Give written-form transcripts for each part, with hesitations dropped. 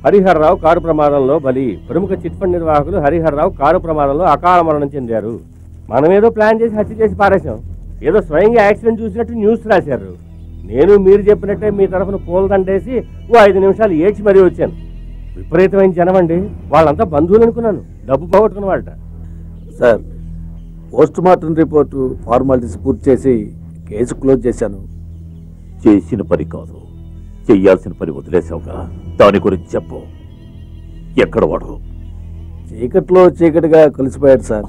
Harihar Rao car ప్రమాదంలో బలి. ప్రముఖ చిట్ ఫండ్ నిర్వాహకులు హరిహర్రావు కారు ప్రమాదంలో అకాల మరణం చెందారు. మనమేదో ప్లాన్ చేసి హత్య చేసి పారేశాం. ఏదో స్వయంగా యాక్సిడెంట్ చూసినట్టు న్యూస్ రాశారు. నేను మీరు చెప్పినట్టే మీ తరఫున పూలదండేసి 5 నిమిషాలు ఏడ్చి మరీ వచ్చాను. విపరీతమైన జనం అండి. వాళ్ళంతా బంధువులు అనుకున్నాను. డబ్బు పోగొట్టుకున్న వాళ్ళ. Sir, post mortem report formalities పూర్తి చేసి కేసు క్లోజ్ చేశాను. చేసిన పని కాదు, చెయ్యాల్సిన పని వదిలేసావుగా. దాని గురించి చెప్పు. ఎక్కడ వాడు? చీకట్లో చీకటిగా కలిసిపోయాడు సార్.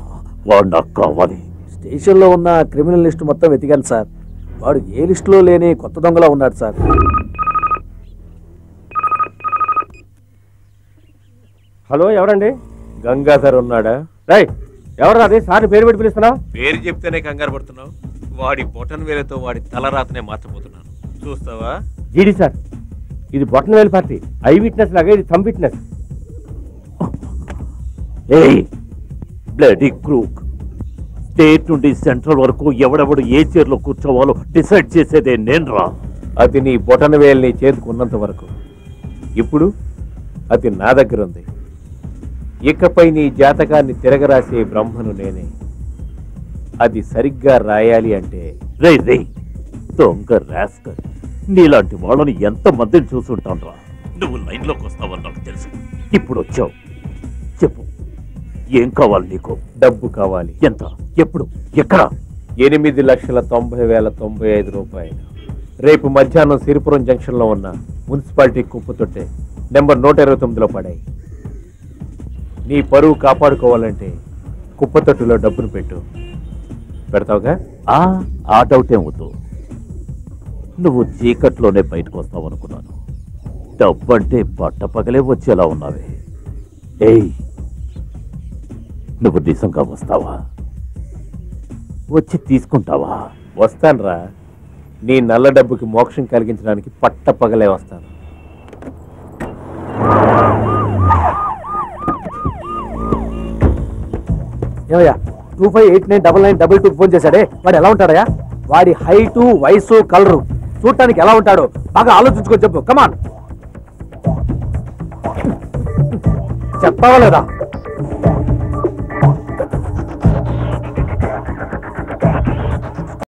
వాడు నాకు కావాలి. స్టేషన్లో ఉన్న క్రిమినల్ లిస్టు మొత్తం వెతికాను సార్. వాడు ఏ లిస్టులో లేని కొత్త దొంగలా ఉన్నాడు సార్. హలో, ఎవరండి? గంగాధర్ ఉన్నాడా? రై, ఎవరు అది? సార్ పేరు పెట్టి పిలుస్తున్నావు? పేరు చెప్తేనే కంగారు పడుతున్నావు. వాడి బొటన్ వేలతో వాడి తలరాతనే మార్చబోతున్నాను. చూస్తావా? జీడి సార్, ఇది బొట్టనవేలు పార్టీ. ఐ విట్నెస్ లాగా ఇది థంబ్ విట్నెస్. ఏయ్ బ్లడీ క్రూక్, స్టేట్ నుండి సెంట్రల్ వరకు ఎవడెవడు ఏ చైర్లో కూర్చోవాలో డిసైడ్ చేసేదే నేను రా. అది నీ బొటన్ వేలు నీ చేతికున్నంత వరకు. ఇప్పుడు అది నా దగ్గర ఉంది. ఇకపై నీ జాతకాన్ని తిరగరాసే బ్రహ్మను నేనే. అది సరిగ్గా రాయాలి అంటే రే రే దొంగ రాస్కల్, నీలాంటి వాళ్ళని ఎంతమందిని చూసుంటాను రా. నువ్వు లైన్లోకి వస్తావని నాకు తెలుసు. ఇప్పుడు వచ్చావు, చెప్పు ఏం కావాలి నీకు? డబ్బు కావాలి. ఎంత? ఎప్పుడు? ఎక్కడ? 8,90,95 రూపాయలు. రేపు మధ్యాహ్నం సిరిపురం జంక్షన్లో ఉన్న మున్సిపాలిటీ కుప్పతొట్టే నెంబర్ 129లో పడాయి. నీ పరువు కాపాడుకోవాలంటే కుప్పతొట్టులో డబ్బును పెట్టు. పెడతావుగా? ఆ డౌట్ ఏం వద్దు. నువ్వు చీకట్లోనే బయటకు వస్తావు అనుకున్నాను. డబ్బంటే పట్టపగలే వచ్చేలా ఉన్నావే. ఏయ్, నువ్వు నిజంగా వస్తావా? వచ్చి తీసుకుంటావా? వస్తానురా. నీ నల్ల డబ్బుకి మోక్షం కలిగించడానికి పట్టపగలే వస్తాను. ఏమయ్యా, 25899922 ఫోన్ చేశాడే, వాడు ఎలా ఉంటాడయా? వాడి హైటు, వయసు, కలరు చూడటానికి ఎలా ఉంటాడో బాగా ఆలోచించుకొని చెప్పు. కమాన్, చెప్పావా లేదా?